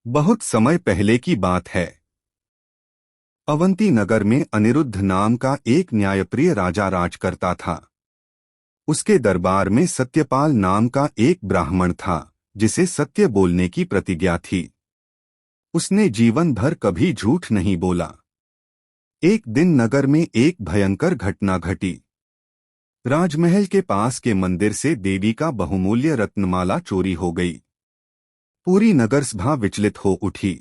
बहुत समय पहले की बात है। अवंती नगर में अनिरुद्ध नाम का एक न्यायप्रिय राजा राज करता था। उसके दरबार में सत्यपाल नाम का एक ब्राह्मण था, जिसे सत्य बोलने की प्रतिज्ञा थी। उसने जीवन भर कभी झूठ नहीं बोला। एक दिन नगर में एक भयंकर घटना घटी। राजमहल के पास के मंदिर से देवी का बहुमूल्य रत्नमाला चोरी हो गई। पूरी नगर सभा विचलित हो उठी।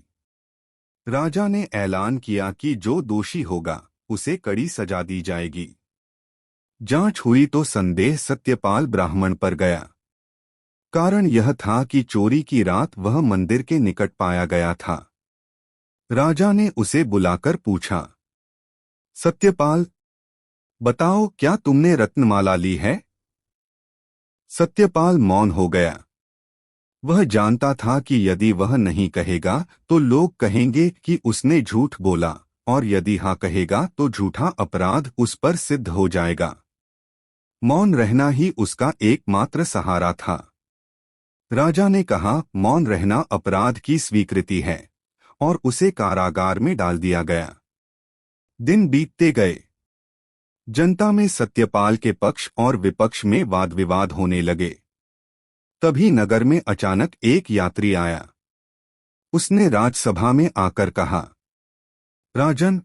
राजा ने ऐलान किया कि जो दोषी होगा उसे कड़ी सजा दी जाएगी। जांच हुई तो संदेह सत्यपाल ब्राह्मण पर गया। कारण यह था कि चोरी की रात वह मंदिर के निकट पाया गया था। राजा ने उसे बुलाकर पूछा, सत्यपाल, बताओ क्या तुमने रत्नमाला ली है? सत्यपाल मौन हो गया। वह जानता था कि यदि वह नहीं कहेगा तो लोग कहेंगे कि उसने झूठ बोला, और यदि हाँ कहेगा तो झूठा अपराध उस पर सिद्ध हो जाएगा। मौन रहना ही उसका एकमात्र सहारा था। राजा ने कहा, मौन रहना अपराध की स्वीकृति है, और उसे कारागार में डाल दिया गया। दिन बीतते गए। जनता में सत्यपाल के पक्ष और विपक्ष में वाद विवाद होने लगे। तभी नगर में अचानक एक यात्री आया। उसने राजसभा में आकर कहा, राजन,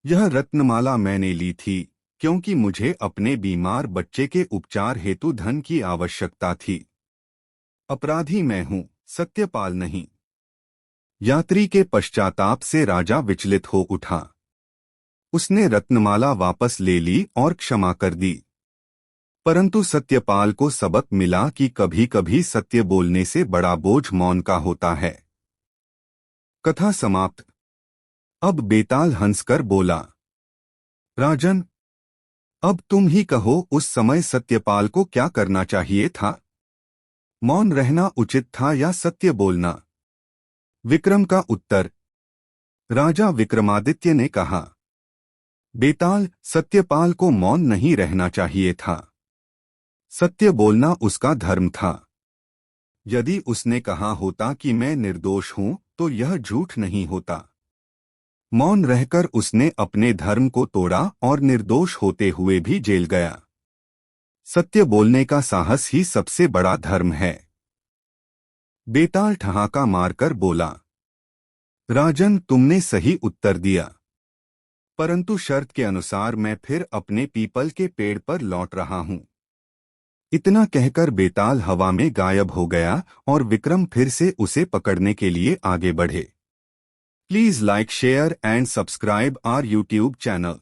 यह रत्नमाला मैंने ली थी क्योंकि मुझे अपने बीमार बच्चे के उपचार हेतु धन की आवश्यकता थी। अपराधी मैं हूं, सत्यपाल नहीं। यात्री के पश्चाताप से राजा विचलित हो उठा। उसने रत्नमाला वापस ले ली और क्षमा कर दी। परंतु सत्यपाल को सबक मिला कि कभी कभी सत्य बोलने से बड़ा बोझ मौन का होता है। कथा समाप्त। अब बेताल हंसकर बोला, राजन, अब तुम ही कहो, उस समय सत्यपाल को क्या करना चाहिए था? मौन रहना उचित था या सत्य बोलना? विक्रम का उत्तर। राजा विक्रमादित्य ने कहा, बेताल, सत्यपाल को मौन नहीं रहना चाहिए था। सत्य बोलना उसका धर्म था। यदि उसने कहा होता कि मैं निर्दोष हूं तो यह झूठ नहीं होता। मौन रहकर उसने अपने धर्म को तोड़ा और निर्दोष होते हुए भी जेल गया। सत्य बोलने का साहस ही सबसे बड़ा धर्म है। बेताल ठहाका मारकर बोला, राजन, तुमने सही उत्तर दिया, परंतु शर्त के अनुसार मैं फिर अपने पीपल के पेड़ पर लौट रहा हूं। इतना कहकर बेताल हवा में गायब हो गया और विक्रम फिर से उसे पकड़ने के लिए आगे बढ़े। Please like, share and subscribe our YouTube channel.